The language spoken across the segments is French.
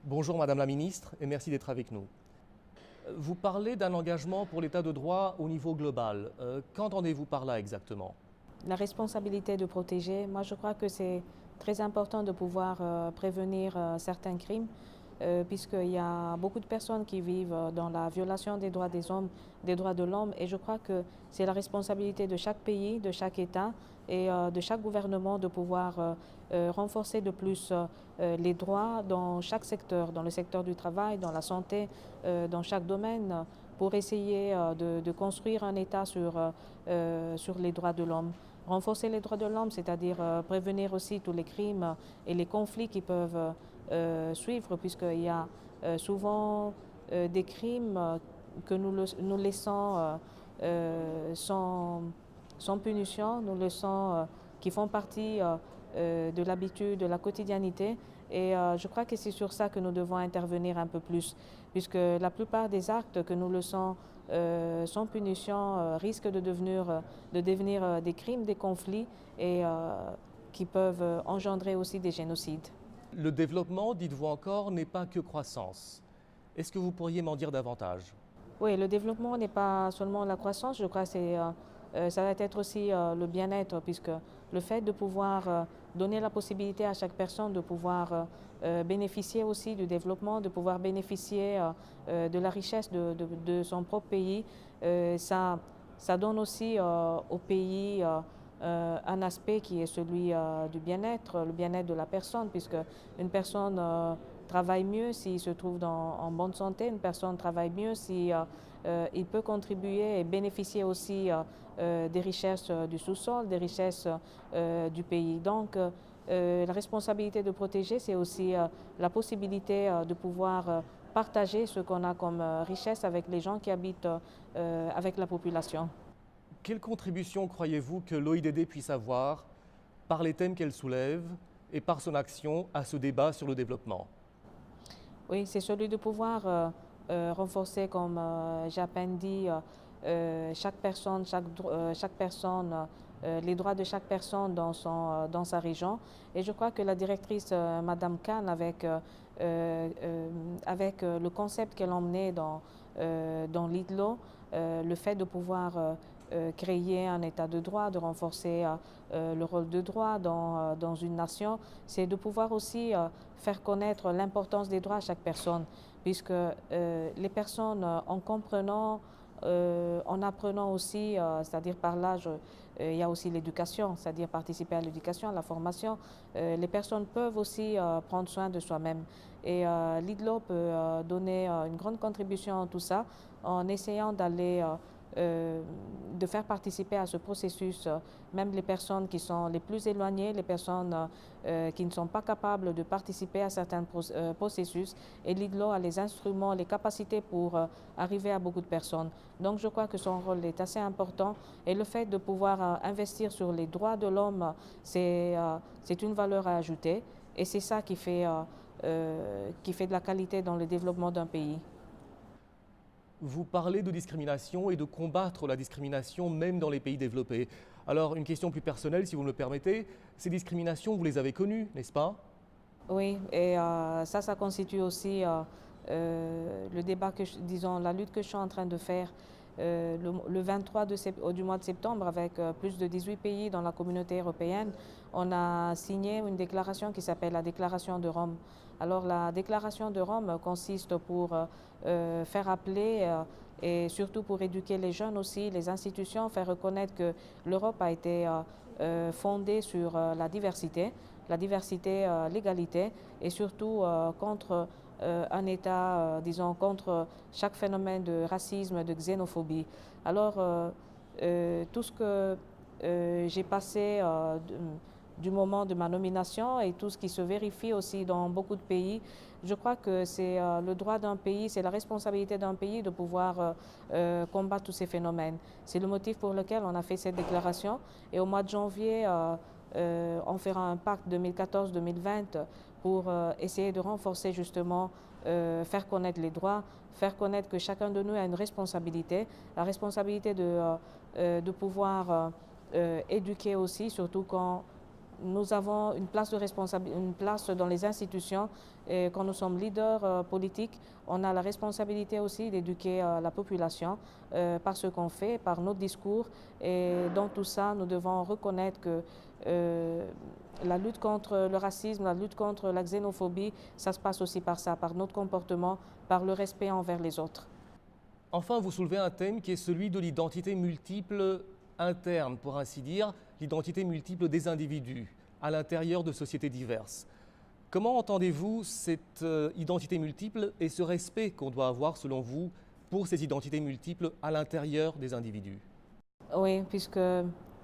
Bonjour Madame la Ministre et merci d'être avec nous. Vous parlez d'un engagement pour l'état de droit au niveau global. Qu'entendez-vous par là exactement? La responsabilité de protéger, moi je crois que c'est très important de pouvoir prévenir certains crimes, puisqu'il y a beaucoup de personnes qui vivent dans la violation des droits des hommes, des droits de l'homme, et je crois que c'est la responsabilité de chaque pays, de chaque État et de chaque gouvernement de pouvoir renforcer de plus les droits dans chaque secteur, dans le secteur du travail, dans la santé, dans chaque domaine, pour essayer de construire un État sur les droits de l'homme. Renforcer les droits de l'homme, c'est-à-dire prévenir aussi tous les crimes et les conflits qui peuvent suivre, puisqu'il y a souvent des crimes que nous laissons sans punition, nous laissons qui font partie de l'habitude, de la quotidiennité. Et je crois que c'est sur ça que nous devons intervenir un peu plus, puisque la plupart des actes que nous laissons sans punition risquent de devenir des crimes, des conflits et qui peuvent engendrer aussi des génocides. Le développement, dites-vous encore, n'est pas que croissance. Est-ce que vous pourriez m'en dire davantage? Oui, le développement n'est pas seulement la croissance, je crois que ça va être aussi le bien-être, puisque le fait de pouvoir donner la possibilité à chaque personne de pouvoir bénéficier aussi du développement, de pouvoir bénéficier de la richesse de son propre pays, ça donne aussi au pays un aspect qui est celui du bien-être, le bien-être de la personne, puisque une personne travaille mieux s'il se trouve en bonne santé, une personne travaille mieux si il peut contribuer et bénéficier aussi des richesses du sous-sol, des richesses du pays. Donc, la responsabilité de protéger, c'est aussi la possibilité de pouvoir partager ce qu'on a comme richesse avec les gens qui habitent avec la population. Quelle contribution croyez-vous que l'OIDD puisse avoir par les thèmes qu'elle soulève et par son action à ce débat sur le développement? Oui, c'est celui de pouvoir renforcer, comme j'ai à peine dit, chaque personne, les droits de chaque personne dans sa région. Et je crois que la directrice, Madame Khan, avec le concept qu'elle emmenait dans l'IDLO, le fait de pouvoir créer un état de droit, de renforcer le rôle de droit dans une nation, c'est de pouvoir aussi faire connaître l'importance des droits à chaque personne, puisque les personnes, en comprenant, en apprenant aussi, c'est-à-dire par l'âge, il y a aussi l'éducation, c'est-à-dire participer à l'éducation, à la formation. Les personnes peuvent aussi prendre soin de soi-même. Et l'IDLO peut donner une grande contribution à tout ça en essayant de faire participer à ce processus même les personnes qui sont les plus éloignées, les personnes qui ne sont pas capables de participer à certains processus. Et l'IDLO a les instruments, les capacités pour arriver à beaucoup de personnes. Donc je crois que son rôle est assez important et le fait de pouvoir investir sur les droits de l'homme, c'est une valeur à ajouter et c'est ça qui fait de la qualité dans le développement d'un pays. Vous parlez de discrimination et de combattre la discrimination même dans les pays développés. Alors une question plus personnelle si vous me le permettez, ces discriminations vous les avez connues, n'est-ce pas? Oui, et ça constitue aussi le débat disons, la lutte que je suis en train de faire le 23 du mois de septembre avec plus de 18 pays dans la communauté européenne. On a signé une déclaration qui s'appelle la Déclaration de Rome. Alors la Déclaration de Rome consiste pour faire appeler et surtout pour éduquer les jeunes aussi, les institutions, faire reconnaître que l'Europe a été fondée sur la diversité, l'égalité et surtout contre un État, disons, contre chaque phénomène de racisme, de xénophobie. Alors, tout ce que j'ai passé du moment de ma nomination et tout ce qui se vérifie aussi dans beaucoup de pays, je crois que c'est le droit d'un pays, c'est la responsabilité d'un pays de pouvoir combattre tous ces phénomènes. C'est le motif pour lequel on a fait cette déclaration et au mois de janvier, on fera un pacte 2014-2020 pour essayer de renforcer justement, faire connaître les droits, faire connaître que chacun de nous a une responsabilité, la responsabilité de pouvoir éduquer aussi, surtout quand nous avons une place de responsabilité, une place dans les institutions. Et quand nous sommes leaders politiques, on a la responsabilité aussi d'éduquer la population par ce qu'on fait, par notre discours. Et dans tout ça, nous devons reconnaître que la lutte contre le racisme, la lutte contre la xénophobie, ça se passe aussi par ça, par notre comportement, par le respect envers les autres. Enfin, vous soulevez un thème qui est celui de l'identité multiple interne, pour ainsi dire, l'identité multiple des individus à l'intérieur de sociétés diverses. Comment entendez-vous cette identité multiple et ce respect qu'on doit avoir, selon vous, pour ces identités multiples à l'intérieur des individus? Oui, puisque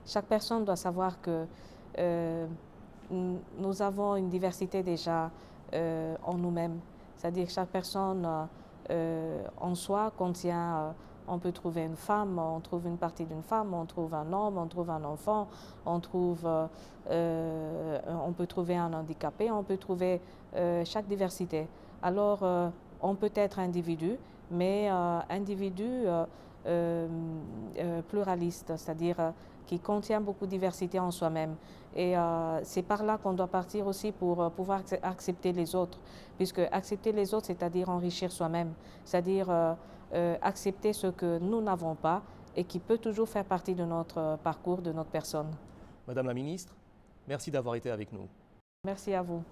chaque personne doit savoir que nous avons une diversité déjà en nous-mêmes. C'est-à-dire que chaque personne en soi contient, on peut trouver une femme, on trouve une partie d'une femme, on trouve un homme, on trouve un enfant, on peut trouver un handicapé, on peut trouver chaque diversité. Alors, on peut être individu, mais individu pluraliste, c'est-à-dire qui contient beaucoup de diversité en soi-même. Et c'est par là qu'on doit partir aussi pour pouvoir accepter les autres, puisque accepter les autres, c'est-à-dire enrichir soi-même, c'est-à-dire accepter ce que nous n'avons pas et qui peut toujours faire partie de notre parcours, de notre personne. Madame la ministre, merci d'avoir été avec nous. Merci à vous.